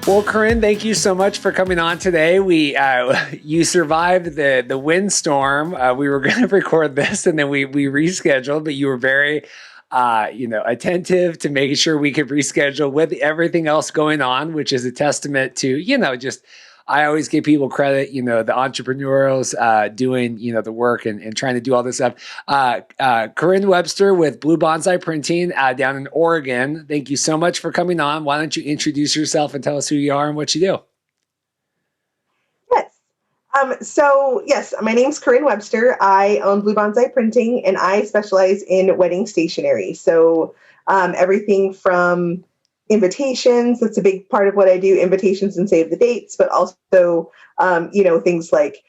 Well, Karin, thank you so much for coming on today. You survived the windstorm. We were going to record this and then we rescheduled, but you were very, attentive to making sure we could reschedule with everything else going on, which is a testament to, just I always give people credit, the entrepreneurs doing, the work and trying to do all this stuff. Karin Webster with Blue Bonsai Printing down in Oregon. Thank you so much for coming on. Why don't you introduce yourself and tell us who you are and what you do? Yes, my name's Karin Webster. I own Blue Bonsai Printing, and I specialize in wedding stationery. So everything from invitations, that's a big part of what I do, invitations and save the dates, but also, things like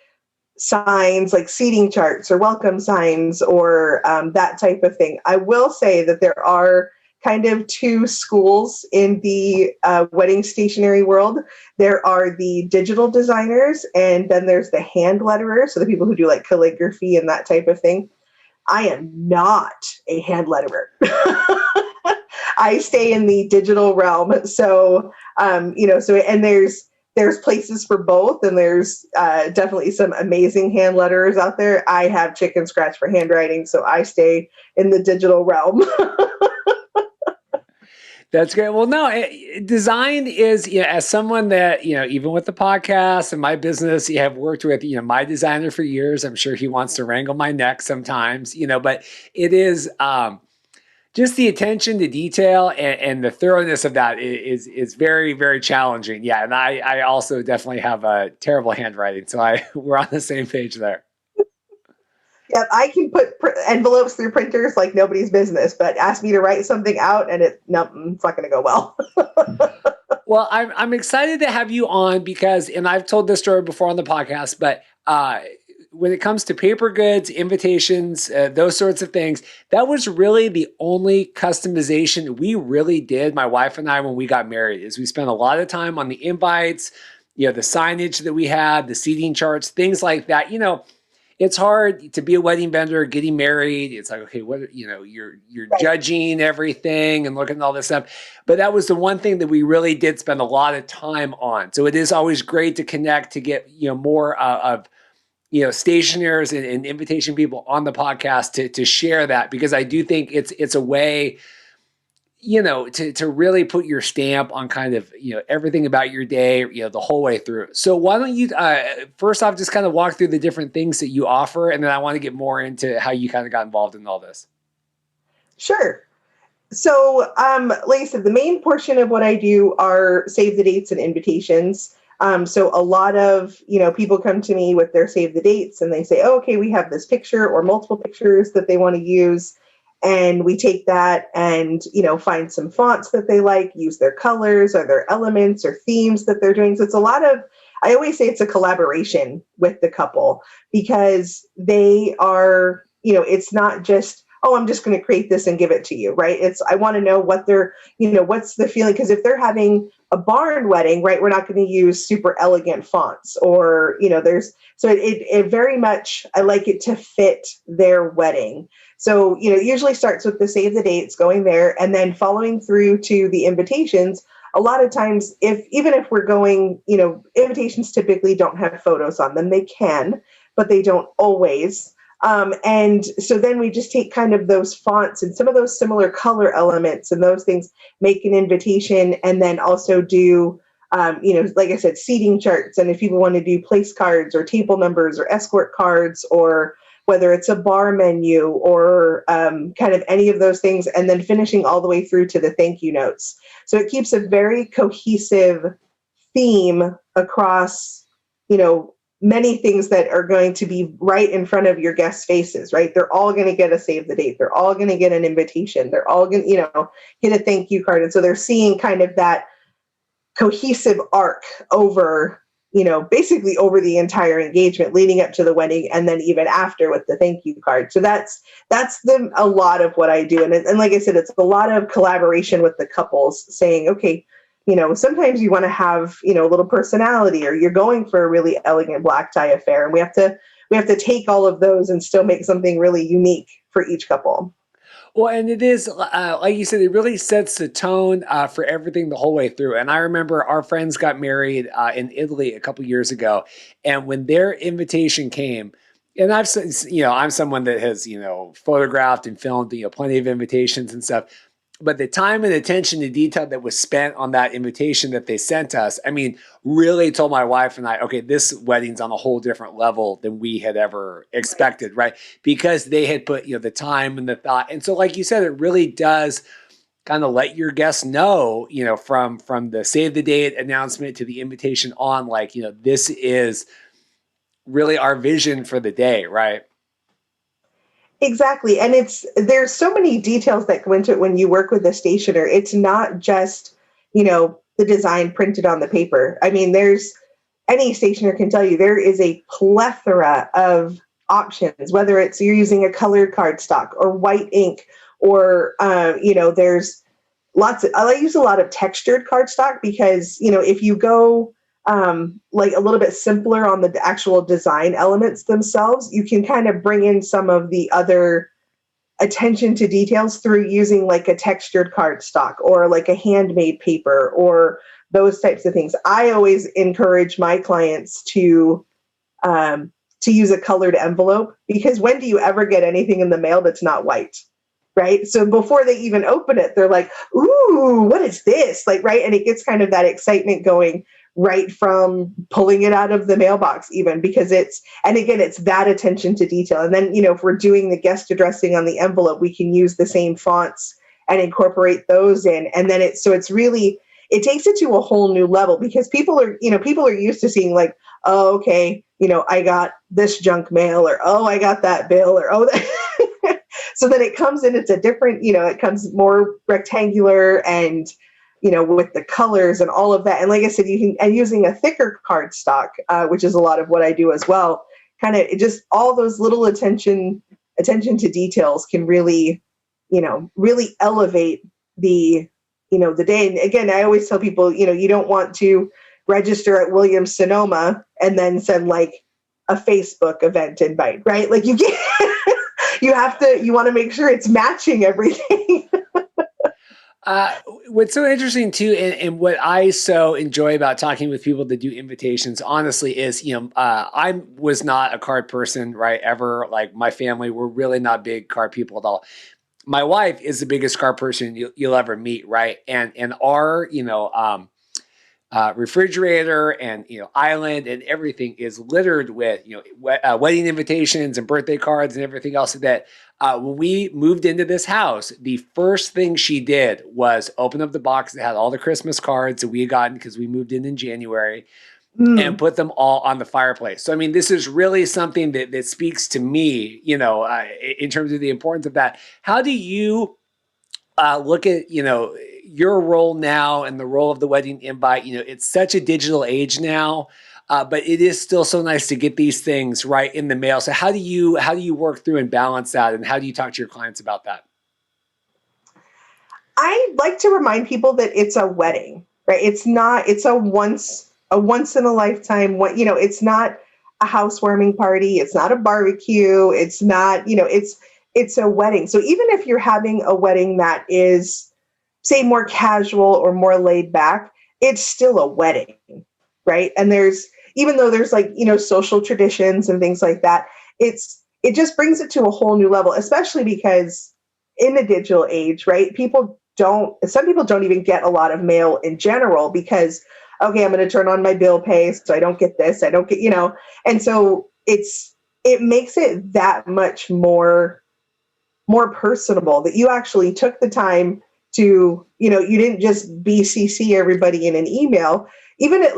signs, like seating charts or welcome signs or that type of thing. I will say that there are kind of two schools in the wedding stationery world. There are the digital designers, and then there's the hand letterers, so the people who do like calligraphy and that type of thing. I am not a hand letterer. I stay in the digital realm. So, and there's places for both, and there's definitely some amazing hand letterers out there. I have chicken scratch for handwriting, so I stay in the digital realm. That's great. Well, no, design is, as someone that, even with the podcast and my business, you have worked with, my designer for years. I'm sure he wants to wrangle my neck sometimes, but it is just the attention to detail and the thoroughness of that is very, very challenging. Yeah. And I also definitely have a terrible handwriting. So we're on the same page there. Yeah, I can put envelopes through printers like nobody's business, but ask me to write something out and it's not going to go well. Well, I'm excited to have you on because, and I've told this story before on the podcast, but when it comes to paper goods, invitations, those sorts of things, that was really the only customization we really did, my wife and I, when we got married, is we spent a lot of time on the invites, the signage that we had, the seating charts, things like that. It's hard to be a wedding vendor, getting married. It's like, okay, what, you're Right. judging everything and looking at all this stuff. But that was the one thing that we really did spend a lot of time on. So it is always great to connect, to get, more of, stationers and invitation people on the podcast to share that, because I do think it's a way, to really put your stamp on kind of, everything about your day, the whole way through. So why don't you, first off, just kind of walk through the different things that you offer, and then I want to get more into how you kind of got involved in all this. Sure. So, like I said, the main portion of what I do are save the dates and invitations. So a lot of, people come to me with their save the dates and they say, oh, okay, we have this picture or multiple pictures that they want to use. And we take that and, find some fonts that they like, use their colors or their elements or themes that they're doing. So it's I always say it's a collaboration with the couple, because they are, it's not just, oh, I'm just going to create this and give it to you, right? I want to know what they're, what's the feeling? Because if they're having a barn wedding, right, we're not going to use super elegant fonts or, it very much, I like it to fit their wedding. So, it usually starts with the save the dates, going there, and then following through to the invitations. A lot of times, even if we're going, invitations typically don't have photos on them. They can, but they don't always. And so then we just take kind of those fonts and some of those similar color elements and those things, make an invitation, and then also do, like I said, seating charts. And if people want to do place cards or table numbers or escort cards, or whether it's a bar menu or kind of any of those things, and then finishing all the way through to the thank you notes. So it keeps a very cohesive theme across, many things that are going to be right in front of your guests' faces, right? They're all going to get a save the date. They're all going to get an invitation. They're all going to, get a thank you card. And so they're seeing kind of that cohesive arc over, basically over the entire engagement leading up to the wedding, and then even after with the thank you card. So that's a lot of what I do. And like I said, it's a lot of collaboration with the couples saying, okay, sometimes you want to have, a little personality, or you're going for a really elegant black tie affair. And we have to take all of those and still make something really unique for each couple. Well, and it is, like you said, it really sets the tone for everything the whole way through. And I remember our friends got married in Italy a couple years ago, and when their invitation came, and I'm someone that has, photographed and filmed, plenty of invitations and stuff. But the time and attention to detail that was spent on that invitation that they sent us, I mean, really told my wife and I, okay, this wedding's on a whole different level than we had ever expected, right? Because they had put, the time and the thought. And so, like you said, it really does kind of let your guests know, from the save the date announcement to the invitation on, like, this is really our vision for the day, right? Exactly. And there's so many details that go into it when you work with a stationer. It's not just, the design printed on the paper. I mean, any stationer can tell you there is a plethora of options, whether it's you're using a colored cardstock or white ink, or, there's I use a lot of textured cardstock because, if you go like a little bit simpler on the actual design elements themselves, you can kind of bring in some of the other attention to details through using like a textured cardstock or like a handmade paper or those types of things. I always encourage my clients to use a colored envelope, because when do you ever get anything in the mail that's not white? Right. So before they even open it, they're like, ooh, what is this? Like, right. And it gets kind of that excitement going right from pulling it out of the mailbox, even because it's that attention to detail. And then, if we're doing the guest addressing on the envelope, we can use the same fonts and incorporate those in. And then it takes it to a whole new level, because people are used to seeing like, oh, okay, I got this junk mail, or, oh, I got that bill, or, oh, that. So then it comes in, it's a different, it comes more rectangular and, with the colors and all of that. And like I said, and using a thicker cardstock, which is a lot of what I do as well, kind of just all those little attention to details can really, really elevate the day. And again, I always tell people, you don't want to register at Williams Sonoma and then send like a Facebook event invite, right? Like you can't, you want to make sure it's matching everything. Uh, what's so interesting too, and what I so enjoy about talking with people that do invitations, honestly, is I was not a card person, right? Ever. Like my family, we're really not big card people at all. My wife is the biggest card person you'll ever meet, right? And our refrigerator and island and everything is littered with wedding invitations and birthday cards and everything else. That when we moved into this house, the first thing she did was open up the box that had all the Christmas cards that we had gotten because we moved in January, and put them all on the fireplace. So I mean, this is really something that speaks to me, in terms of the importance of that. How do you look at your role now and the role of the wedding invite? It's such a digital age now, but it is still so nice to get these things right in the mail. So how do you work through and balance that, and how do you talk to your clients about that? I like to remind people that it's a wedding, right? It's a once in a lifetime. It's not a housewarming party. It's not a barbecue. It's not, it's a wedding. So even if you're having a wedding that is, say, more casual or more laid back, it's still a wedding, right? And even though there's like, social traditions and things like that, it just brings it to a whole new level, especially because in the digital age, right? Some people don't even get a lot of mail in general because, okay, I'm going to turn on my bill pay, so I don't get this, I don't get, and so it makes it that much more personable that you actually took the time to, you didn't just BCC everybody in an email. Even if,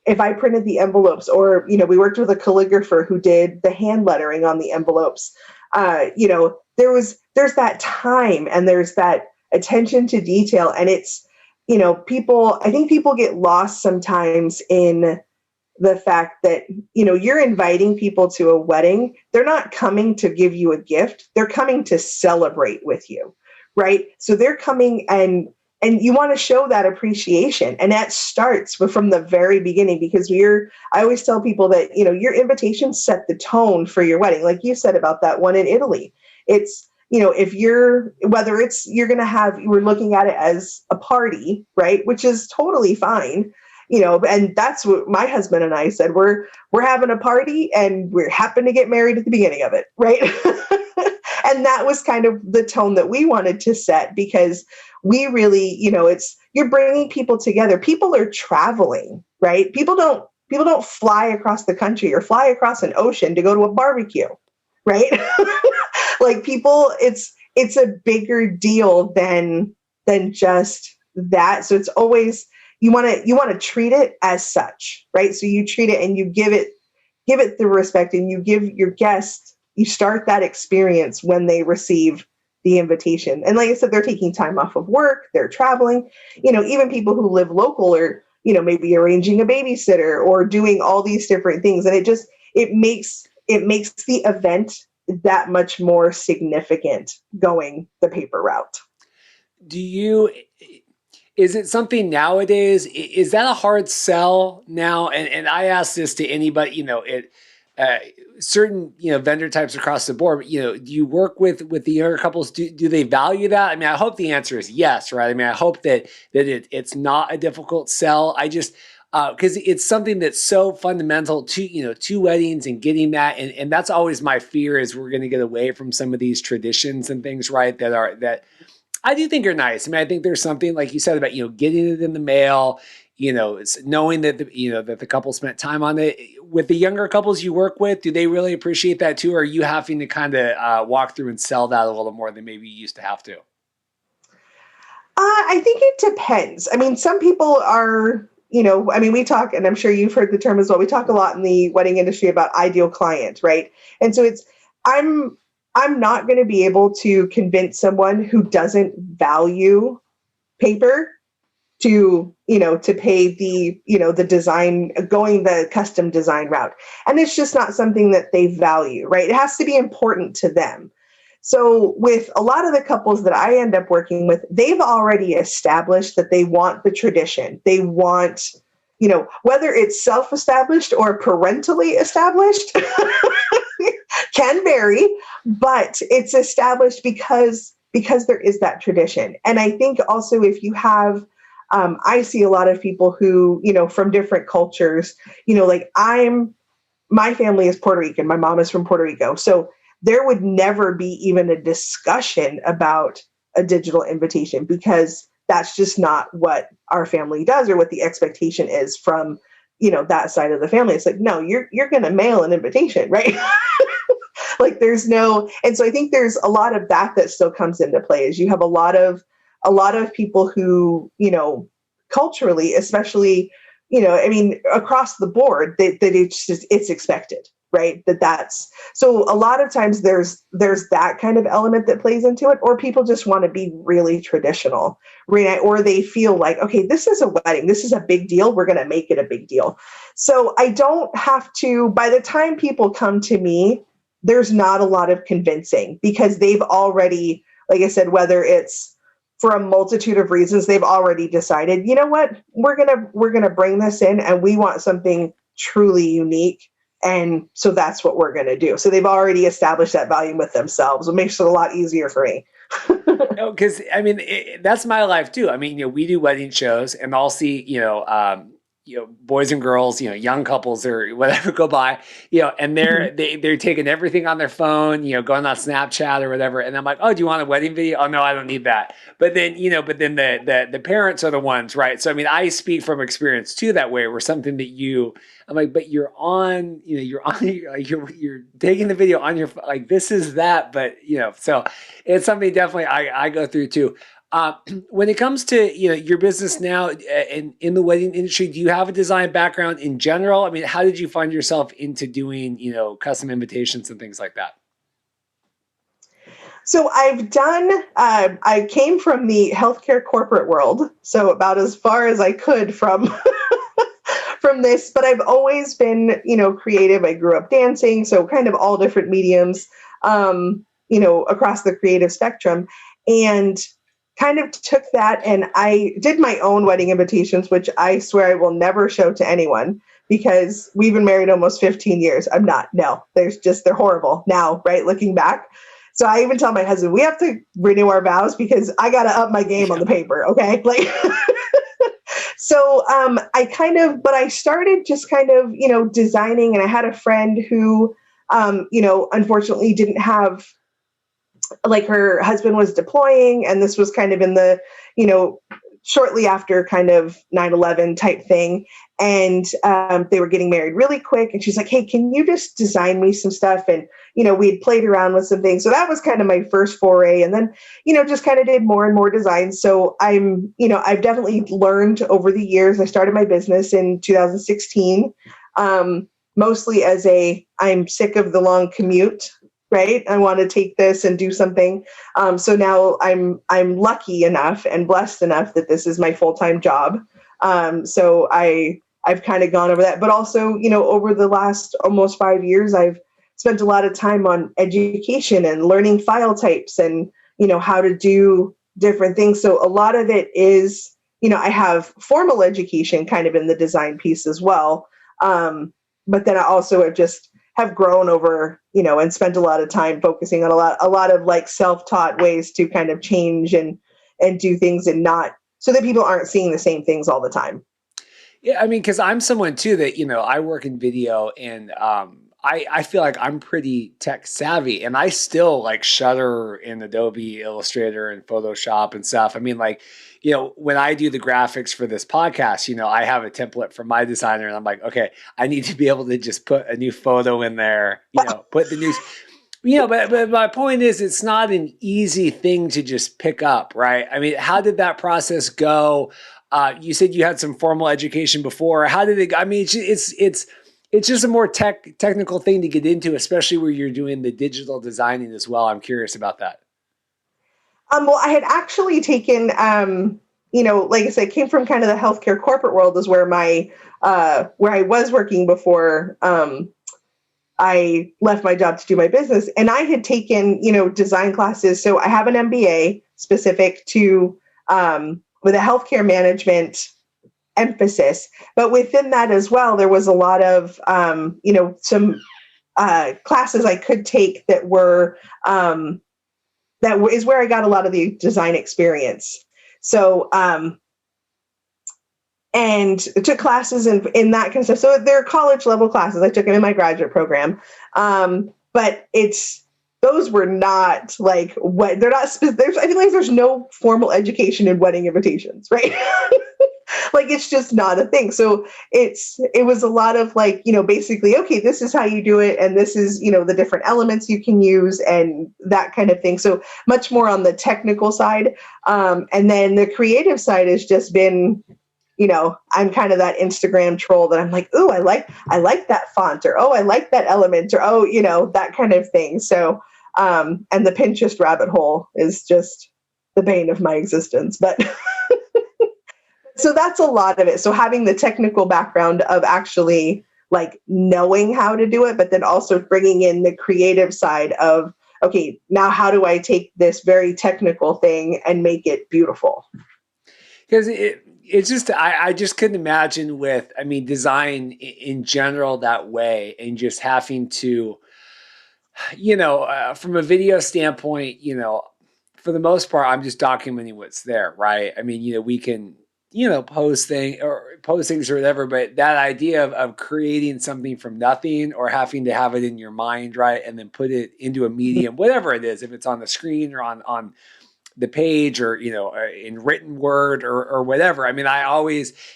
if I printed the envelopes, or, we worked with a calligrapher who did the hand lettering on the envelopes, there's that time and there's that attention to detail. And it's, I think people get lost sometimes in the fact that, you're inviting people to a wedding. They're not coming to give you a gift. They're coming to celebrate with you, right? So they're coming and you want to show that appreciation. And that starts from the very beginning, because I always tell people that, your invitation set the tone for your wedding. Like you said about that one in Italy, It's, if whether it's, we're looking at it as a party, right? Which is totally fine. And that's what my husband and I said, we're having a party and we happen to get married at the beginning of it. Right. And that was kind of the tone that we wanted to set, because we really, you're bringing people together. People are traveling, right? People don't fly across the country or fly across an ocean to go to a barbecue, right? Like people, it's a bigger deal than just that. So it's always, you want to treat it as such, right? So you treat it and you give it the respect, and you give your guests, you start that experience when they receive the invitation. And like I said, they're taking time off of work, they're traveling, even people who live local are, maybe arranging a babysitter or doing all these different things. And it makes the event that much more significant going the paper route. Is it something nowadays? Is that a hard sell now? And I ask this to anybody, certain, vendor types across the board, do you work with the younger couples? Do they value that? I mean, I hope the answer is yes, right? I mean, I hope that it's not a difficult sell. I just, because it's something that's so fundamental to weddings and getting that. And that's always my fear, is we're going to get away from some of these traditions and things, right? That I do think are nice. I mean, I think there's something, like you said, about, getting it in the mail, it's knowing that that the couple spent time on it. With the younger couples you work with, do they really appreciate that too? Or are you having to kind of walk through and sell that a little more than maybe you used to have to? I think it depends. I mean, some people are, we talk, and I'm sure you've heard the term as well. We talk a lot in the wedding industry about ideal client, right? And so I'm not going to be able to convince someone who doesn't value paper to pay the design, going the custom design route. And it's just not something that they value, right? It has to be important to them. So with a lot of the couples that I end up working with, they've already established that they want the tradition. They want, whether it's self-established or parentally established, can vary, but it's established because there is that tradition. And I think also, if you have, I see a lot of people who, from different cultures, like my family is Puerto Rican. My mom is from Puerto Rico. So there would never be even a discussion about a digital invitation, because that's just not what our family does, or what the expectation is from, that side of the family. It's like, no, you're going to mail an invitation, right? Like there's no, and so I think there's a lot of that still comes into play, is you have a lot of people who, culturally, especially, across the board, that it's expected, right? That's, so a lot of times there's that kind of element that plays into it, or people just want to be really traditional, right? Or they feel like, okay, this is a wedding, this is a big deal, we're going to make it a big deal. So I don't have to, by the time people come to me, there's not a lot of convincing, because they've already, like I said, whether it's for a multitude of reasons, they've already decided, you know what, we're going to bring this in, and we want something truly unique. And so that's what we're going to do. So they've already established that value with themselves. It makes it a lot easier for me. No, because I mean, that's my life too. I mean, we do wedding shows, and I'll see, boys and girls, young couples or whatever go by, and they're taking everything on their phone, going on Snapchat or whatever. And I'm like, oh, do you want a wedding video? Oh no, I don't need that. But then, the parents are the ones, right? So, I mean, I speak from experience too, that way, where something that I'm like, but you're taking the video on your, like, this is that, but so it's something definitely I go through too. When it comes to your business now in the wedding industry, do you have a design background in general? I mean, how did you find yourself into doing custom invitations and things like that? So I've done. I came from the healthcare corporate world, so about as far as I could from from this. But I've always been creative. I grew up dancing, so kind of all different mediums, across the creative spectrum, and kind of took that, and I did my own wedding invitations, which I swear I will never show to anyone, because we've been married almost 15 years. I'm not, no, they're horrible now, right? Looking back. So I even tell my husband, we have to renew our vows because I got to up my game on the paper. Okay. Like, so but I started just kind of, designing, and I had a friend who, unfortunately didn't have, like, her husband was deploying, and this was kind of in the, you know, shortly after kind of 9/11 type thing. And they were getting married really quick. And she's like, hey, can you just design me some stuff? And, we had played around with some things. So that was kind of my first foray. And then, just kind of did more and more designs. So I've definitely learned over the years. I started my business in 2016, mostly as I'm sick of the long commute. Right. I want to take this and do something. So now I'm lucky enough and blessed enough that this is my full-time job. So I've kind of gone over that, but also, over the last almost 5 years, I've spent a lot of time on education and learning file types and, how to do different things. So a lot of it is, I have formal education kind of in the design piece as well. But then I also have grown over, and spent a lot of time focusing on a lot of like self-taught ways to kind of change and do things, and not so that people aren't seeing the same things all the time. Yeah, I mean, because I'm someone too that, I work in video, and I feel like I'm pretty tech savvy, and I still like Shutter and Adobe Illustrator and Photoshop and stuff. I mean, like, when I do the graphics for this podcast, I have a template from my designer, and I'm like, okay, I need to be able to just put a new photo in there, put the news. But my point is, it's not an easy thing to just pick up, right? I mean, how did that process go? You said you had some formal education before. How did it go? I mean, it's just a more technical thing to get into, especially where you're doing the digital designing as well. I'm curious about that. Well, I had actually taken, like I said, came from kind of the healthcare corporate world, is where where I was working before I left my job to do my business. And I had taken, design classes. So I have an MBA specific to, with a healthcare management emphasis. But within that as well, there was a lot of, some classes I could take that were, is where I got a lot of the design experience. So, and took classes in that kind of stuff. So they're college level classes. I took them in my graduate program. But those were not like what they're not. I feel like there's no formal education in wedding invitations, right? Like, it's just not a thing. So it was a lot of like, basically, okay, this is how you do it. And this is, the different elements you can use and that kind of thing. So much more on the technical side. And then the creative side has just been, I'm kind of that Instagram troll that I'm like, ooh, I like that font, or, oh, I like that element, or, oh, that kind of thing. So, and the Pinterest rabbit hole is just the bane of my existence, but so that's a lot of it. So having the technical background of actually like knowing how to do it, but then also bringing in the creative side of, okay, now how do I take this very technical thing and make it beautiful? Because it's just, I just couldn't imagine with, I mean, design in general that way, and just having to, from a video standpoint, for the most part, I'm just documenting what's there, right? I mean, we can, post things or whatever, but that idea of creating something from nothing, or having to have it in your mind, right, and then put it into a medium, whatever it is, if it's on the screen or on the page, or in written word, or whatever. I mean,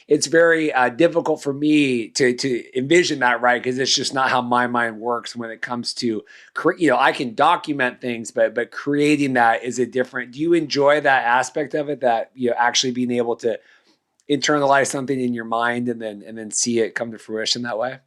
it's very difficult for me to envision that, right? Because it's just not how my mind works when it comes to I can document things, but creating that is a different. Do you enjoy that aspect of it, that actually being able to internalize something in your mind and then see it come to fruition that way?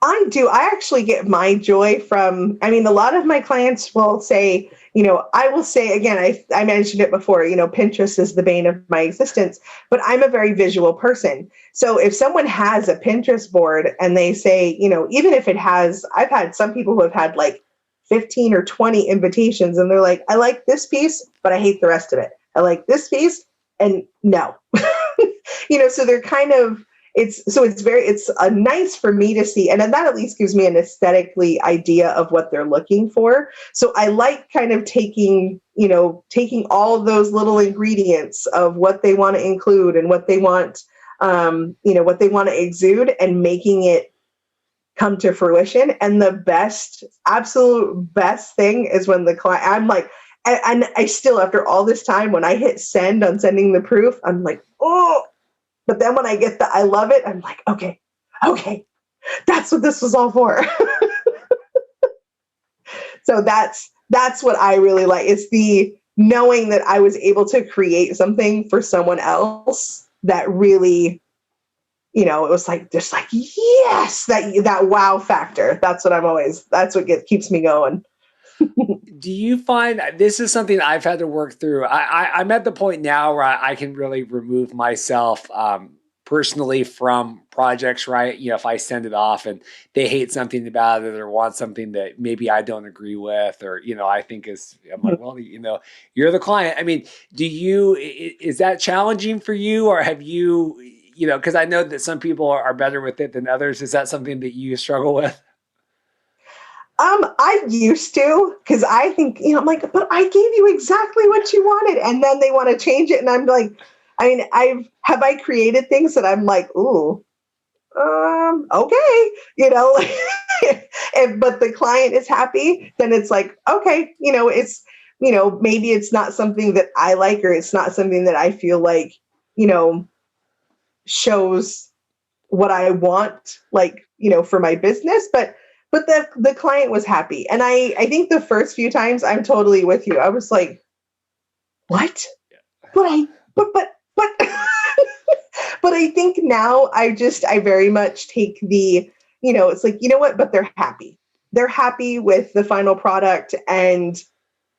I do. I actually get my joy from, a lot of my clients will say, I will say, again, I mentioned it before, Pinterest is the bane of my existence, but I'm a very visual person. So if someone has a Pinterest board and they say, even if I've had some people who have had like 15 or 20 invitations, and they're like, I like this piece, but I hate the rest of it. I like this piece, and no. So they're kind of, it's nice for me to see, and then that at least gives me an aesthetically idea of what they're looking for. So I like kind of taking all of those little ingredients of what they want to include and what they want, what they want to exude, and making it come to fruition. And the absolute best thing is when the client, I'm like, and I still, after all this time, when I hit send on sending the proof, I'm like, oh, but then when I get I love it, I'm like, okay, that's what this was all for. So that's what I really like. It's the knowing that I was able to create something for someone else that really, it was like, just like, yes, that wow factor. That's what keeps me going. Do you find this is something I've had to work through? I'm at the point now where I can really remove myself personally from projects, right? If I send it off and they hate something about it or want something that maybe I don't agree with, or, I think I'm like, well, you're the client. I mean, is that challenging for you, or have you, because I know that some people are better with it than others. Is that something that you struggle with? I used to, because I think, I'm like, but I gave you exactly what you wanted. And then they want to change it. And I'm like, have I created things that I'm like, ooh, okay, but the client is happy, then it's like, okay, it's, maybe it's not something that I like, or it's not something that I feel like, shows what I want, like, for my business, but the client was happy. And I think the first few times, I'm totally with you. I was like, what? But but I think now I very much take it's like, what, but they're happy. They're happy with the final product, and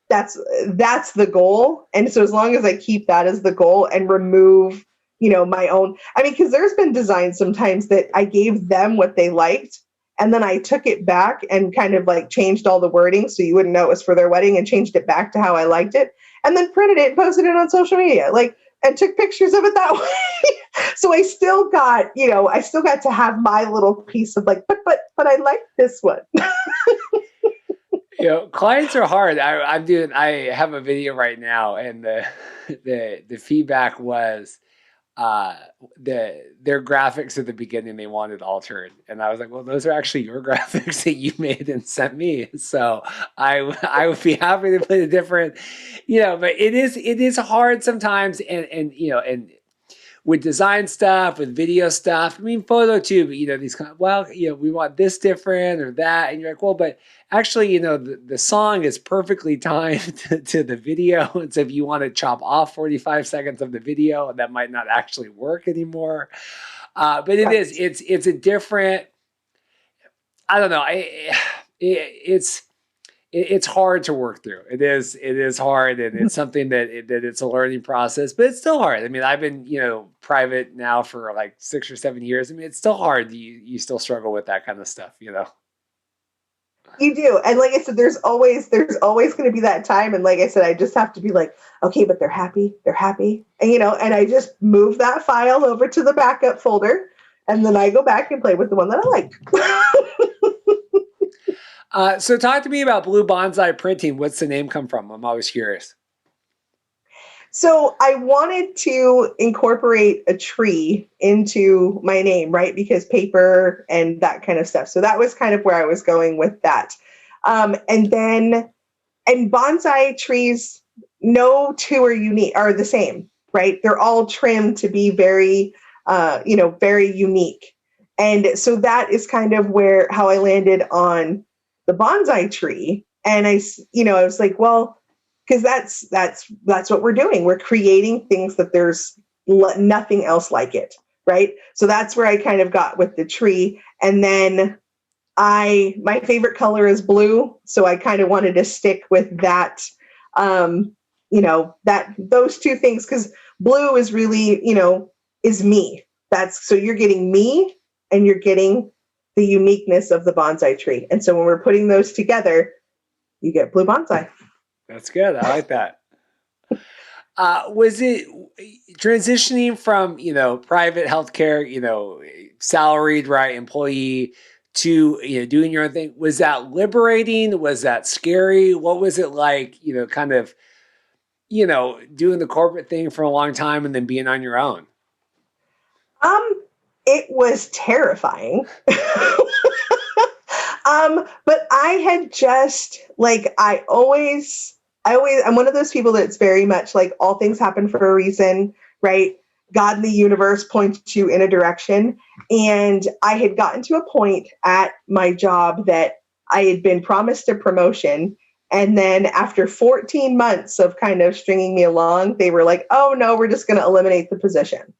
that's the goal. And so as long as I keep that as the goal and remove, my own, because there's been designs sometimes that I gave them what they liked, and then I took it back and kind of like changed all the wording so you wouldn't know it was for their wedding, and changed it back to how I liked it, and then printed it and posted it on social media, like, and took pictures of it that way. So I still got to have my little piece of like, but I like this one. Clients are hard. I have a video right now, and the feedback was their graphics at the beginning they wanted altered, and I was like, well, those are actually your graphics that you made and sent me, so I would be happy to put a different, but it is hard sometimes, and with design stuff, with video stuff, photo too, but these kind of, we want this different or that, and you're like, well, but actually, the song is perfectly timed to the video, and so if you want to chop off 45 seconds of the video, that might not actually work anymore. But it's a different, I don't know, it's hard to work through. It is hard, and it's something that it's a learning process, but it's still hard. I've been, private now for like 6 or 7 years. It's still hard. You still struggle with that kind of stuff, You do. And like I said, there's always going to be that time. And like I said, I just have to be like, okay, but they're happy. And, and I just move that file over to the backup folder, and then I go back and play with the one that I like. So talk to me about Blue Bonsai Printing. What's the name come from? I'm always curious. So I wanted to incorporate a tree into my name, right? Because paper and that kind of stuff. So that was kind of where I was going with that. And bonsai trees, no two are the same, right? They're all trimmed to be very, very unique. And so that is kind of how I landed on the bonsai tree. And I was like, well, because that's what we're doing. We're creating things that there's nothing else like it, right? So that's where I kind of got with the tree. And then my favorite color is blue, so I kind of wanted to stick with that. Those two things, because blue is really, is me. So you're getting me, and you're getting the uniqueness of the bonsai tree. And so when we're putting those together, you get Blue Bonsai. That's good. I like that. Was it transitioning from, private healthcare, salaried, right, employee to, doing your own thing? Was that liberating? Was that scary? What was it like, kind of, doing the corporate thing for a long time and then being on your own? It was terrifying. But I had just like I'm one of those people that's very much like all things happen for a reason, right? God and the universe points you in a direction. And I had gotten to a point at my job that I had been promised a promotion. And then after 14 months of kind of stringing me along, they were like, oh no, we're just going to eliminate the position.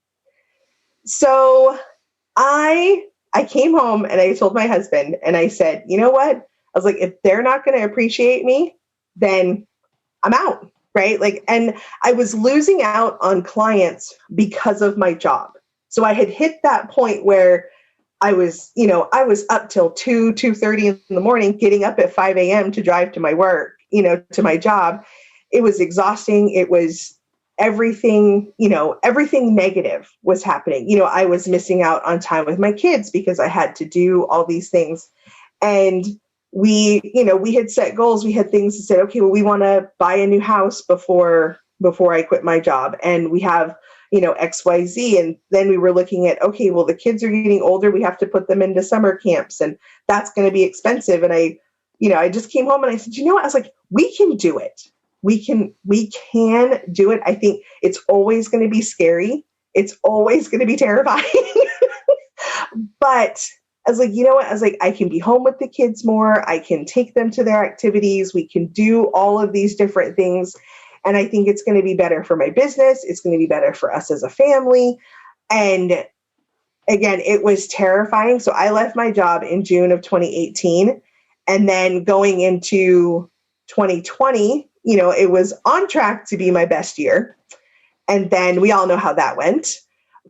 So I came home and I told my husband and I said, you know what? I was like, if they're not going to appreciate me, then I'm out, right? Like, and I was losing out on clients because of my job. So I had hit that point where I was up till 2:30 in the morning, getting up at 5 a.m. to drive to my work, to my job. It was exhausting. It was everything negative was happening. I was missing out on time with my kids because I had to do all these things. And we had set goals. We had things to say, okay, well, we want to buy a new house before I quit my job. And we have, XYZ. And then we were looking at, okay, well, the kids are getting older. We have to put them into summer camps and that's going to be expensive. And I just came home and I said, you know what? I was like, we can do it. We can do it. I think it's always going to be scary. It's always going to be terrifying. But I was like, you know what? I was like, I can be home with the kids more. I can take them to their activities. We can do all of these different things. And I think it's going to be better for my business. It's going to be better for us as a family. And again, it was terrifying. So I left my job in June of 2018. And then going into 2020, it was on track to be my best year. And then we all know how that went.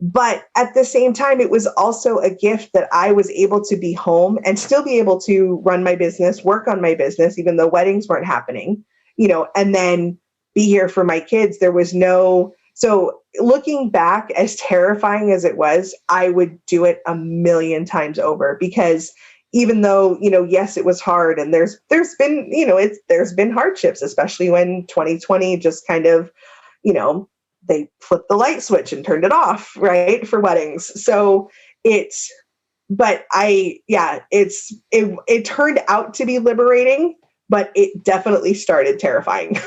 But at the same time, it was also a gift that I was able to be home and still be able to run my business, work on my business, even though weddings weren't happening, and then be here for my kids. So looking back, as terrifying as it was, I would do it a million times over because even though, yes, it was hard and there's been, there's been hardships, especially when 2020 just kind of, they flipped the light switch and turned it off, right, for weddings. So it turned out to be liberating, but it definitely started terrifying.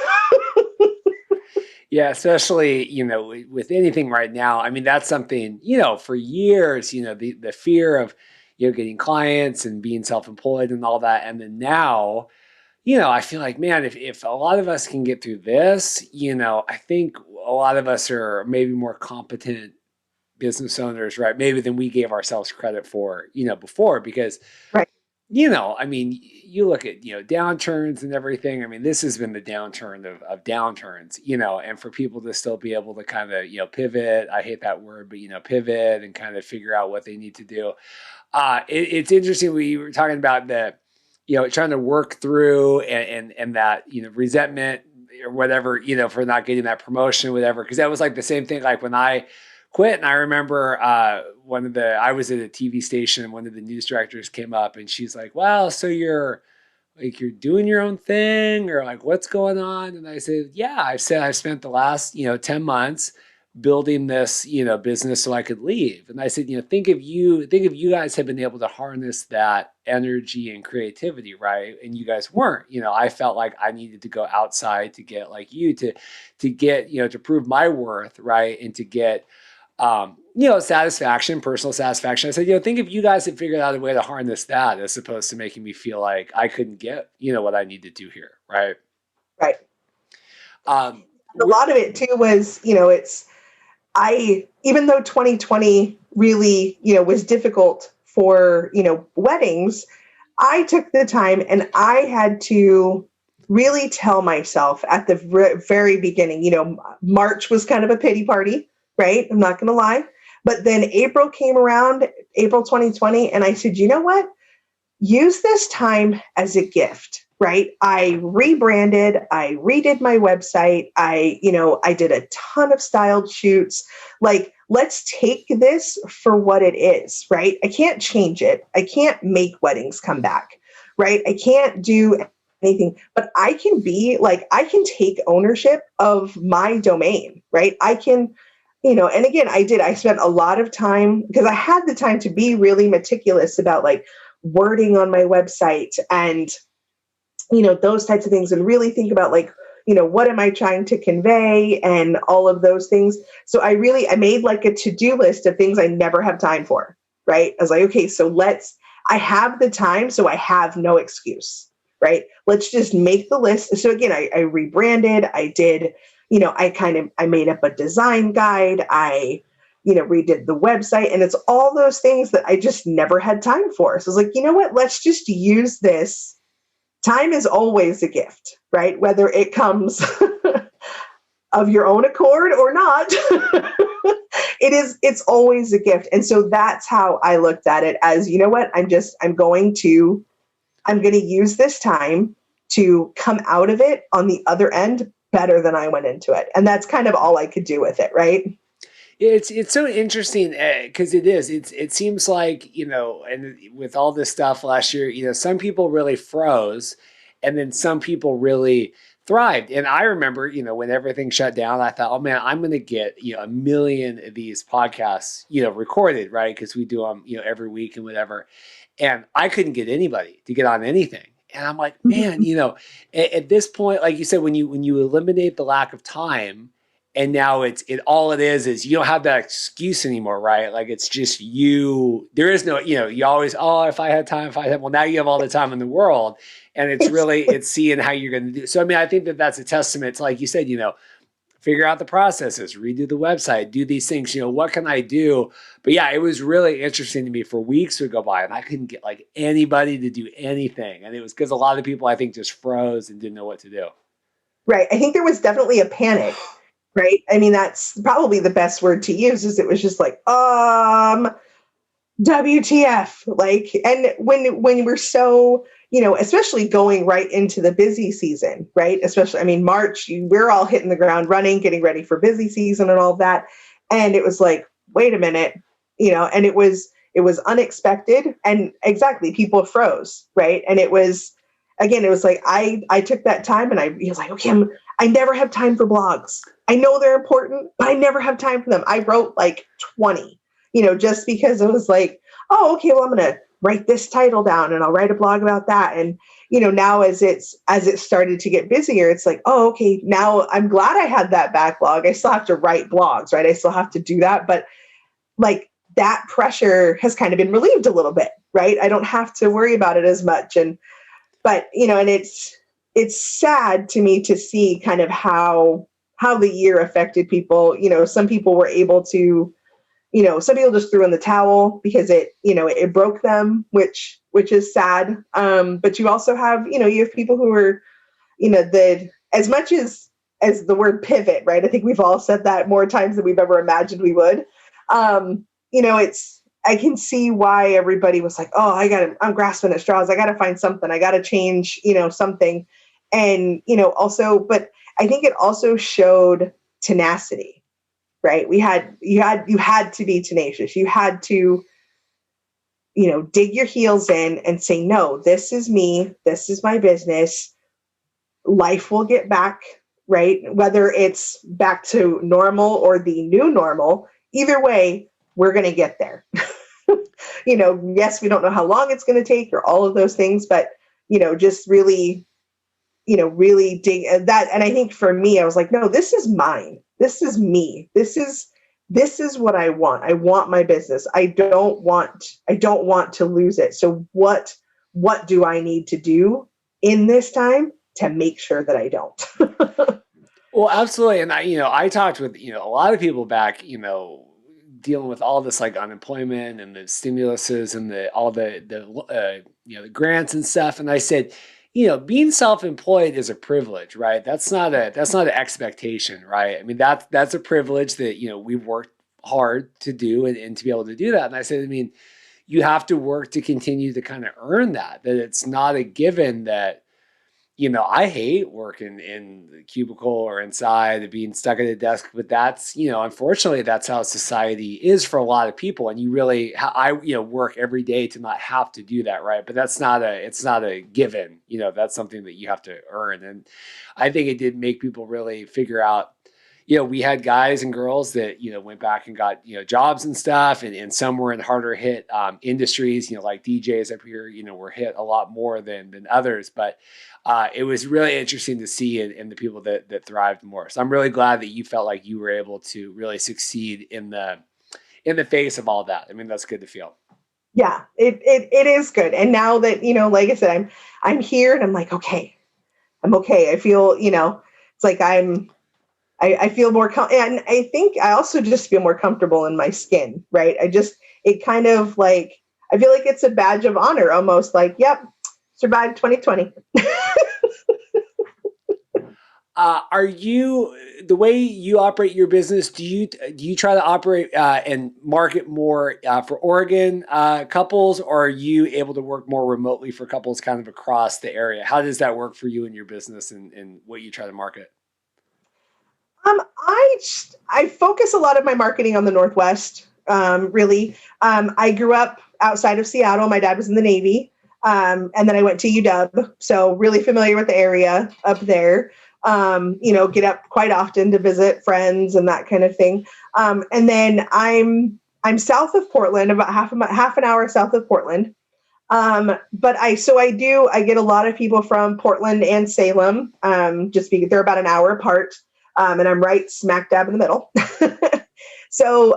Yeah, especially, with anything right now. I mean, that's something, for years, the fear of, getting clients and being self-employed and all that. And then now, I feel like, man, if a lot of us can get through this, I think a lot of us are maybe more competent business owners, right? Maybe than we gave ourselves credit for, before, because, Right. I mean, you look at, downturns and everything. I mean, this has been the downturn of downturns, and for people to still be able to kind of, pivot, I hate that word, but, pivot and kind of figure out what they need to do. It's interesting. We were talking about trying to work through and that, resentment or whatever, for not getting that promotion, whatever. Cause that was like the same thing. Like when I quit and I remember, I was at a TV station and one of the news directors came up and she's like, wow, so you're doing your own thing or like, what's going on? And I said, yeah, I've spent the last, 10 months building this, business so I could leave. And I said, think if you guys had been able to harness that energy and creativity, right? And you guys weren't, I felt like I needed to go outside to get like you to get, to prove my worth, right? And to get, satisfaction, personal satisfaction. I said, think if you guys had figured out a way to harness that as opposed to making me feel like I couldn't get, what I need to do here. Right. Right. A lot of it too was, even though 2020 really, was difficult for, weddings, I took the time and I had to really tell myself at the very beginning, March was kind of a pity party, right? I'm not going to lie. But then April came around, April 2020, and I said, you know what? use this time as a gift, right? I rebranded, I redid my website, I did a ton of styled shoots. Like, let's take this for what it is, right? I can't change it. I can't make weddings come back, right? I can't do anything, but I can be like, I can take ownership of my domain, right? I can, and again, I spent a lot of time because I had the time to be really meticulous about like wording on my website and, those types of things, and really think about like, what am I trying to convey and all of those things. So I made like a to-do list of things I never have time for, right? I was like, okay, so I have the time, so I have no excuse, right? Let's just make the list. So again, I rebranded, I did, I made up a design guide, I redid the website, and it's all those things that I just never had time for. So I was like, you know what, let's just use this. Time is always a gift, right? Whether it comes of your own accord or not, it's always a gift. And so that's how I looked at it, as, you know what, I'm going to use this time to come out of it on the other end better than I went into it. And that's kind of all I could do with it, right? It's so interesting because it seems like, and with all this stuff last year, some people really froze, and then some people really thrived. And I remember, when everything shut down, I thought, oh man, I'm going to get, a million of these podcasts, recorded, right? Because we do them, every week and whatever. And I couldn't get anybody to get on anything. And I'm like, man, at this point, like you said, when you eliminate the lack of time, and now all it is you don't have that excuse anymore, right? Like, it's just you. There is no, you always, oh, if I had time, well, now you have all the time in the world. And it's seeing how you're going to do. So, I mean, I think that's a testament to, like you said, figure out the processes, redo the website, do these things, what can I do? But yeah, it was really interesting to me. For weeks would go by and I couldn't get like anybody to do anything. And it was because a lot of people, I think, just froze and didn't know what to do. Right. I think there was definitely a panic, right? I mean, that's probably the best word to use, is it was just like, WTF, like, and when we're so, especially going right into the busy season, right? Especially, I mean, March, we're all hitting the ground running, getting ready for busy season and all that. And it was like, wait a minute, and it was unexpected, and exactly, people froze, right? And it was, again, it was like, I took that time and I was like, okay, I never have time for blogs. I know they're important, but I never have time for them. I wrote like 20, just because it was like, oh, okay, well, I'm going to write this title down and I'll write a blog about that. And, now as it started to get busier, it's like, oh, okay, now I'm glad I had that backlog. I still have to write blogs, right? I still have to do that. But like, that pressure has kind of been relieved a little bit, right? I don't have to worry about it as much. But, and it's sad to me to see kind of how the year affected people. Some people were able to, some people just threw in the towel because it broke them, which is sad. But you also have, you have people who are, as much as the word pivot, right? I think we've all said that more times than we've ever imagined we would. I can see why everybody was like, oh, I'm grasping at straws. I got to find something. I got to change, something. And, also, but I think it also showed tenacity, right? You had to be tenacious. You had to, dig your heels in and say, no, this is me. This is my business. Life will get back, right? Whether it's back to normal or the new normal, either way, we're going to get there. Yes, we don't know how long it's going to take or all of those things, but, just really, really dig that. And I think for me, I was like, no, this is mine. This is me. This is what I want. I want my business. I don't want to lose it. So what do I need to do in this time to make sure that I don't? Well, absolutely. And I talked with, a lot of people back, dealing with all this like unemployment and the stimuluses and the grants and stuff. And I said, being self-employed is a privilege, right? That's not an expectation, right? I mean, that's a privilege that, we've worked hard to do and to be able to do that. And I said, I mean, you have to work to continue to kind of earn that it's not a given that, I hate working in the cubicle or inside and being stuck at a desk, but that's, unfortunately, that's how society is for a lot of people. And you really, work every day to not have to do that, right? But it's not a given, that's something that you have to earn. And I think it did make people really figure out, we had guys and girls that, went back and got, jobs and stuff. And some were in harder hit industries, like DJs up here, were hit a lot more than others. But it was really interesting to see in the people that thrived more. So I'm really glad that you felt like you were able to really succeed in the face of all that. I mean, that's good to feel. Yeah, it is good. And now that, like I said, I'm here and I'm like, okay, I'm okay. I feel, it's like I feel more, and I think I also just feel more comfortable in my skin, right? It kind of like, I feel like it's a badge of honor almost, like, yep, survived 2020. Are you, the way you operate your business, do you try to operate and market more for Oregon couples, or are you able to work more remotely for couples kind of across the area? How does that work for you in your business and what you try to market? I focus a lot of my marketing on the Northwest, really. I grew up outside of Seattle. My dad was in the Navy. And then I went to UW, so really familiar with the area up there. Get up quite often to visit friends and that kind of thing. And then I'm south of Portland, about half an hour south of Portland. But I get a lot of people from Portland and Salem, just because they're about an hour apart. And I'm right smack dab in the middle. So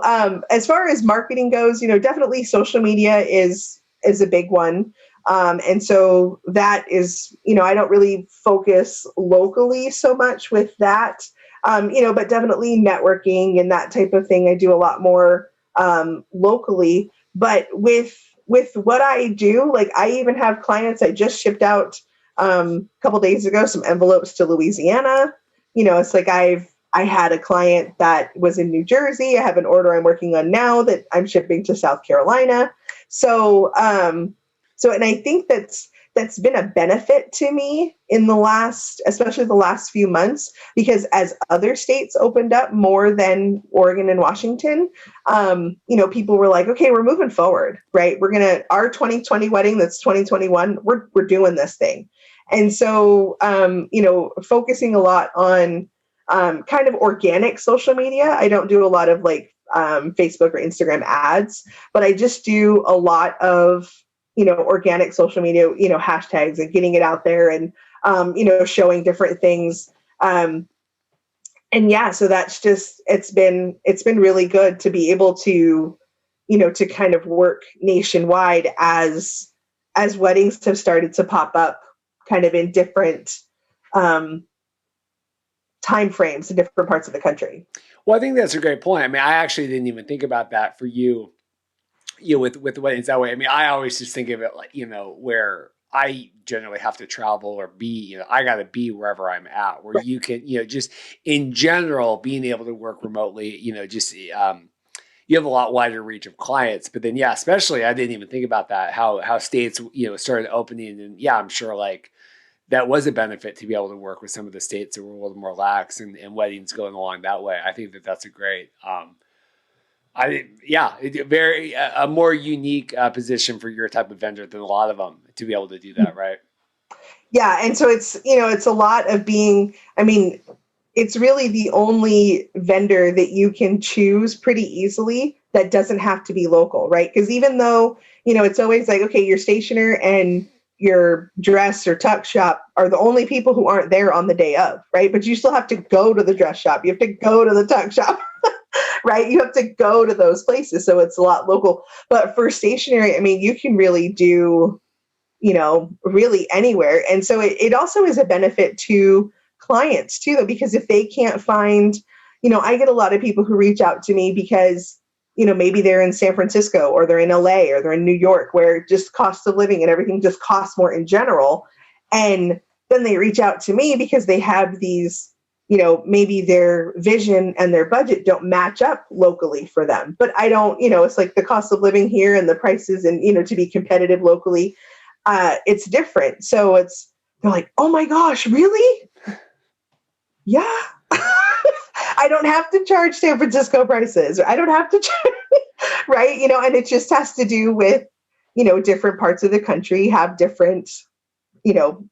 as far as marketing goes, definitely social media is a big one. And so that is, I don't really focus locally so much with that, but definitely networking and that type of thing. I do a lot more locally, but with what I do, like I even have clients. I just shipped out a couple days ago some envelopes to Louisiana. It's like I had a client that was in New Jersey. I have an order I'm working on now that I'm shipping to South Carolina. So, and I think that's been a benefit to me in especially the last few months, because as other states opened up more than Oregon and Washington, people were like, okay, we're moving forward, right? Our 2020 wedding, that's 2021, we're doing this thing. And so, focusing a lot on kind of organic social media. I don't do a lot of like Facebook or Instagram ads, but I just do a lot of, organic social media, hashtags and getting it out there and, showing different things. And yeah, so that's just, it's been really good to be able to, to kind of work nationwide as weddings have started to pop up kind of in different time frames in different parts of the country. Well, I think that's a great point. I mean, I actually didn't even think about that for you, with weddings that way. I mean, I always just think of it like, where I generally have to travel or be, I got to be wherever I'm at, where you can, just in general, being able to work remotely, just, you have a lot wider reach of clients. But then, yeah, especially, I didn't even think about that, how states, started opening. And yeah, I'm sure like that was a benefit to be able to work with some of the states that were a little more lax and weddings going along that way. I think that's a great, very a more unique position for your type of vendor than a lot of them to be able to do that, right? Yeah, and so it's a lot of being. I mean, it's really the only vendor that you can choose pretty easily that doesn't have to be local, right? Because even though it's always like, okay, your stationer and your dress or tuck shop are the only people who aren't there on the day of, right? But you still have to go to the dress shop. You have to go to the tuck shop. Right? You have to go to those places. So it's a lot local. But for stationery, I mean, you can really do, really anywhere. And so it also is a benefit to clients too, though, because if they can't find, I get a lot of people who reach out to me because, maybe they're in San Francisco or they're in LA or they're in New York, where just cost of living and everything just costs more in general. And then they reach out to me because they have these maybe their vision and their budget don't match up locally for them. But I don't, it's like the cost of living here and the prices and, to be competitive locally, it's different. So they're like, oh my gosh, really? Yeah. I don't have to charge San Francisco prices. I don't have to charge, right? And it just has to do with, different parts of the country have different,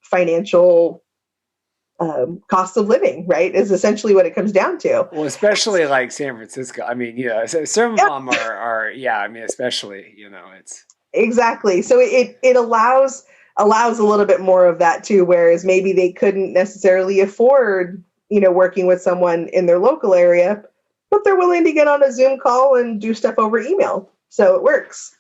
financial cost of living, right? Is essentially what it comes down to. Well, especially like San Francisco. I mean, some of them are, yeah. I mean, especially, it's exactly. So it allows a little bit more of that too, whereas maybe they couldn't necessarily afford, working with someone in their local area, but they're willing to get on a Zoom call and do stuff over email. So it works.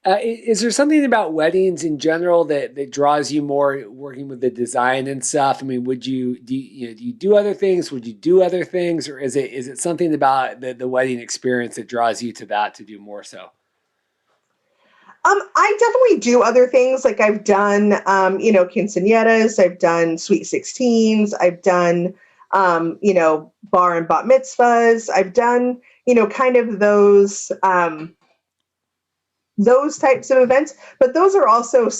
Is there something about weddings in general that draws you more working with the design and stuff? I mean, do you do other things? Would you do other things, or is it something about the wedding experience that draws you to that to do more so? I definitely do other things. Like I've done, quinceañeras, I've done sweet 16s, I've done, bar and bat mitzvahs. I've done, kind of those types of events, but those are also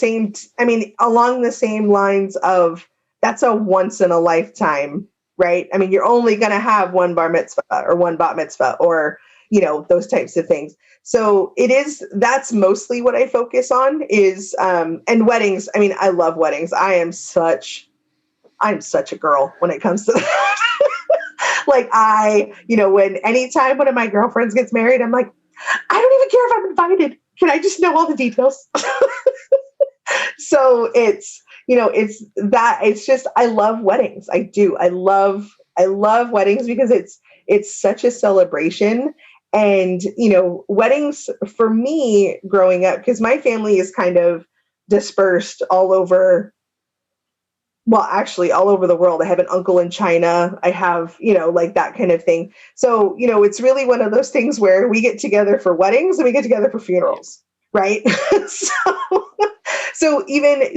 along the same lines of that's a once in a lifetime, right? I mean, you're only going to have one bar mitzvah or one bat mitzvah or, those types of things. So that's mostly what I focus on is, and weddings. I mean, I love weddings. I'm such a girl when it comes to that. Like anytime one of my girlfriends gets married, I'm like, I don't even care if I'm invited. Can I just know all the details? So it's just, I love weddings. I do. I love weddings because it's such a celebration. And, weddings for me growing up, because my family is kind of dispersed all over, well, actually all over the world. I have an uncle in China. I have, like that kind of thing. So, it's really one of those things where we get together for weddings and we get together for funerals, right?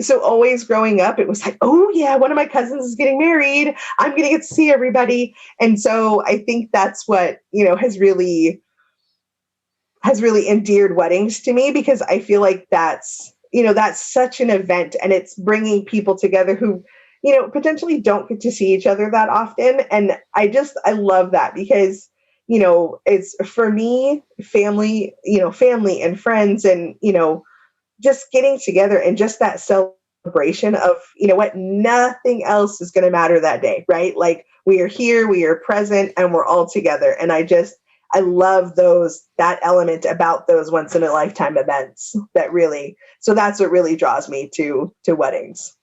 So always growing up, it was like, oh yeah, one of my cousins is getting married. I'm going to get to see everybody. And so I think that's what, has really endeared weddings to me, because I feel like that's such an event, and it's bringing people together who, potentially don't get to see each other that often. And I love that because, it's for me, family and friends and, just getting together and just that celebration of, nothing else is going to matter that day, right? Like we are here, we are present, and we're all together. And I love that element about those once in a lifetime events so that's what really draws me to weddings.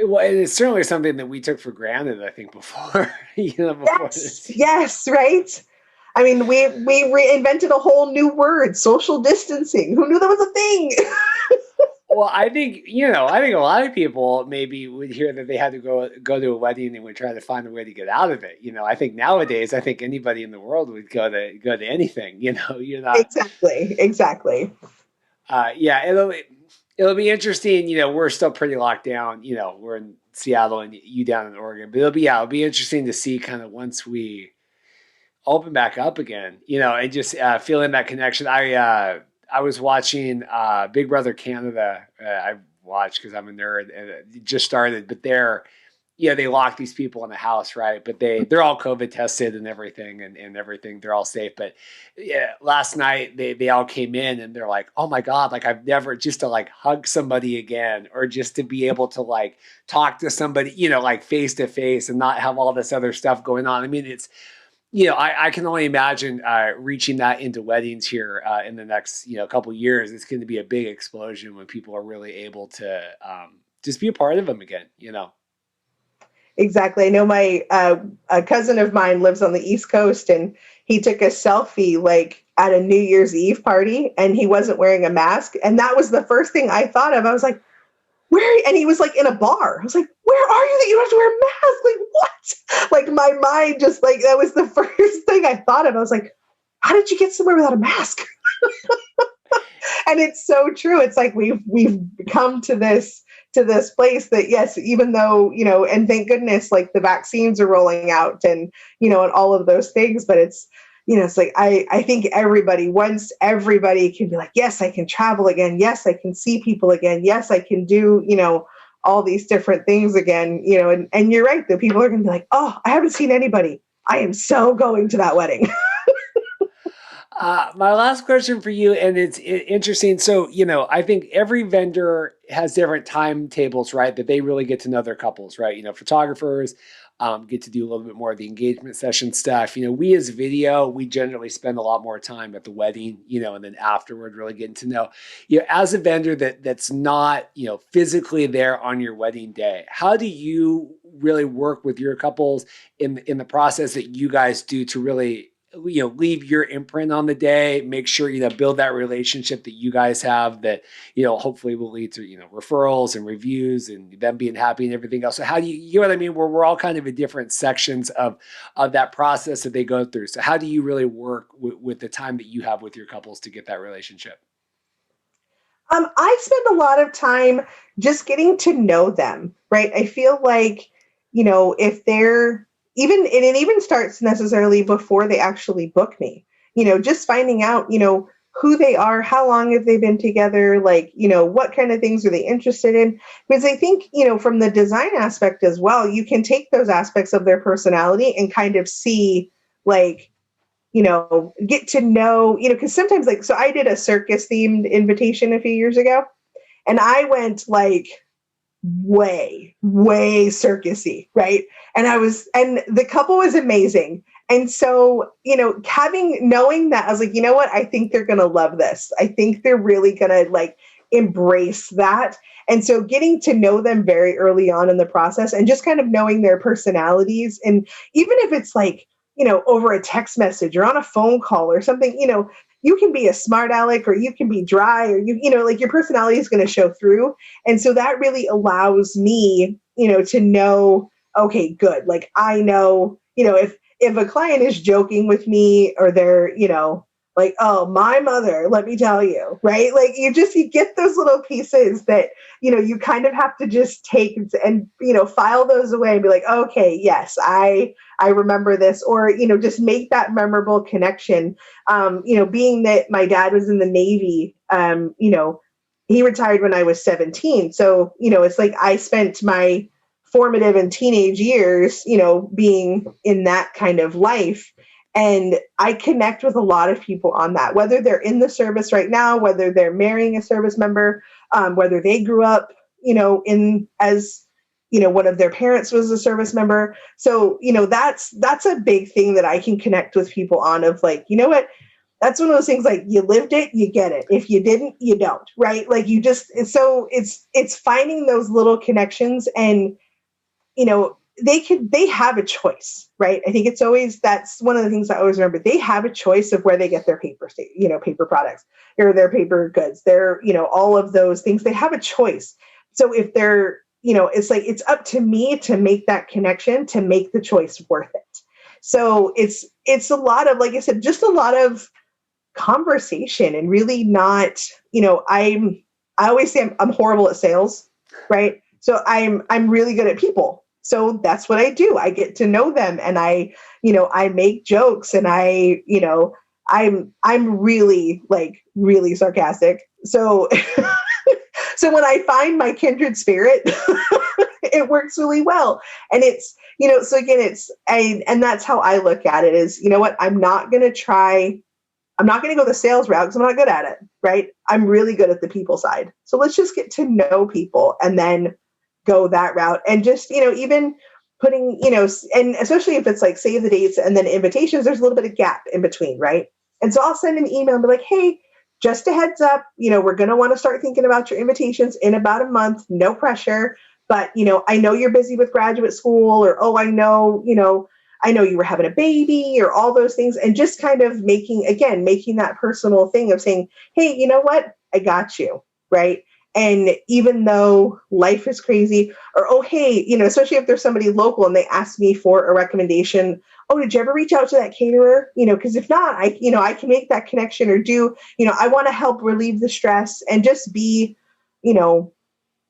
Well, it's certainly something that we took for granted, I think, before, before this. Yes, right. I mean, we reinvented a whole new word, social distancing. Who knew that was a thing? Well, I think a lot of people maybe would hear that they had to go to a wedding and would try to find a way to get out of it. I think nowadays, anybody in the world would go to anything. You're not exactly. Yeah, it'll be interesting. We're still pretty locked down. We're in Seattle and you down in Oregon, but it'll be interesting to see kind of once we open back up again. And just feeling that connection. I was watching Big Brother Canada. I watched because I'm a nerd, and it just started. But they lock these people in the house, right? But they're all COVID tested and everything, and everything. They're all safe. But yeah, last night they all came in and they're like, oh my God, like I've never just to like hug somebody again, or just to be able to like talk to somebody, like face to face and not have all this other stuff going on. I mean, it's. I can only imagine reaching that into weddings here in the next, couple of years. It's going to be a big explosion when people are really able to just be a part of them again, Exactly. I know a cousin of mine lives on the East Coast, and he took a selfie like at a New Year's Eve party, and he wasn't wearing a mask. And that was the first thing I thought of. I was like, where? And he was like in a bar. I was like, where are you that you don't have to wear a mask? Like, what? Like my mind just like, that was the first thing I thought of. I was like, how did you get somewhere without a mask? And it's so true. It's like we've come to this place that, yes, even though, and thank goodness, like the vaccines are rolling out and, and all of those things, but it's, it's like, I think once everybody can be like, yes, I can travel again. Yes, I can see people again. Yes, I can do, all these different things again, and you're right, that people are going to be like, oh, I haven't seen anybody. I am so going to that wedding. My last question for you, and it's interesting. So, I think every vendor has different timetables, right? That they really get to know their couples, right? Photographers get to do a little bit more of the engagement session stuff. We as video, we generally spend a lot more time at the wedding, and then afterward, really getting to know. As a vendor that's not, physically there on your wedding day, how do you really work with your couples in the process that you guys do to really leave your imprint on the day, make sure, build that relationship that you guys have that, hopefully will lead to, referrals and reviews and them being happy and everything else. So how do you know what I mean? We're all kind of in different sections of that process that they go through. So how do you really work with the time that you have with your couples to get that relationship? I spend a lot of time just getting to know them, right? I feel like, if they're even, and it even starts necessarily before they actually book me, just finding out, who they are, how long have they been together, like, what kind of things are they interested in? Because I think, from the design aspect as well, you can take those aspects of their personality and kind of see, like, get to know, because sometimes, like, so I did a circus themed invitation a few years ago, and I went like way, way circusy, right? And the couple was amazing. And so, knowing that, I was like, you know what? I think they're going to love this. I think they're really going to like embrace that. And so getting to know them very early on in the process and just kind of knowing their personalities. And even if it's like, over a text message or on a phone call or something, you can be a smart aleck or you can be dry or like your personality is going to show through. And so that really allows me, to know, okay, good. Like I know, if a client is joking with me or they're, like, oh, my mother, let me tell you, right? Like you get those little pieces that, you kind of have to just take and, file those away and be like, okay, yes, I remember this, or, just make that memorable connection. Being that my dad was in the Navy, he retired when I was 17. So, it's like I spent my formative and teenage years, being in that kind of life. And I connect with a lot of people on that, whether they're in the service right now, whether they're marrying a service member, whether they grew up, in as, one of their parents was a service member. So, that's a big thing that I can connect with people on of like, you know what? That's one of those things like you lived it, you get it. If you didn't, you don't, right? Like you just, so it's finding those little connections and, they have a choice, right? I think it's always, that's one of the things I always remember. They have a choice of where they get their paper products or their paper goods, their, all of those things, they have a choice. So if they're, it's like, it's up to me to make that connection, to make the choice worth it. So it's a lot of, like I said, just a lot of conversation and really not, I always say I'm horrible at sales, right? So I'm really good at people. So that's what I do. I get to know them and I make jokes and I'm really like really sarcastic. So so when I find my kindred spirit, it works really well. And it's, so again, and that's how I look at it is, what, I'm not going to go the sales route because I'm not good at it, right? I'm really good at the people side. So let's just get to know people and then go that route. And just, even putting, and especially if it's like save the dates and then invitations, there's a little bit of gap in between, right? And so I'll send an email and be like, hey, just a heads up, we're going to want to start thinking about your invitations in about a month, no pressure. But, I know you're busy with graduate school or, oh, I know you were having a baby or all those things. And just kind of making that personal thing of saying, hey, you know what? I got you. Right. And even though life is crazy or, oh, hey, especially if there's somebody local and they ask me for a recommendation oh, did you ever reach out to that caterer? Because if not, I can make that connection, or I want to help relieve the stress and just you know,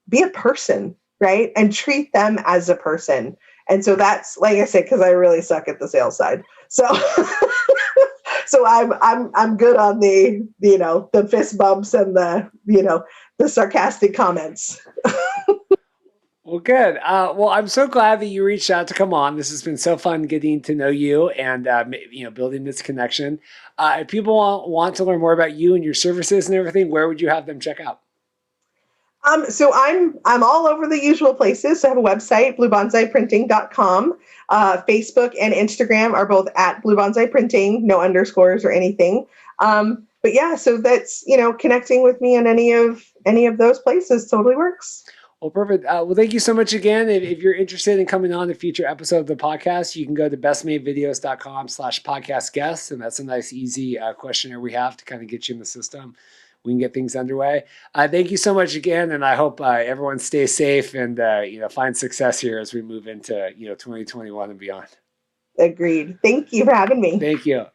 be a person, right? And treat them as a person. And so that's, like I said, because I really suck at the sales side. So so I'm good on the fist bumps and the sarcastic comments. Well, good. Well, I'm so glad that you reached out to come on. This has been so fun getting to know you and building this connection. If people want to learn more about you and your services and everything, where would you have them check out? So I'm all over the usual places. So I have a website, bluebonsaiprinting.com. Facebook and Instagram are both at Blue Bonsai Printing, no underscores or anything. But yeah, so that's connecting with me in any of those places totally works. Well, perfect. Well, thank you so much again. If you're interested in coming on a future episode of the podcast, you can go to bestmadevideos.com/podcast guests. And that's a nice, easy questionnaire we have to kind of get you in the system. We can get things underway. Thank you so much again. And I hope everyone stays safe and, find success here as we move into, 2021 and beyond. Agreed. Thank you for having me. Thank you.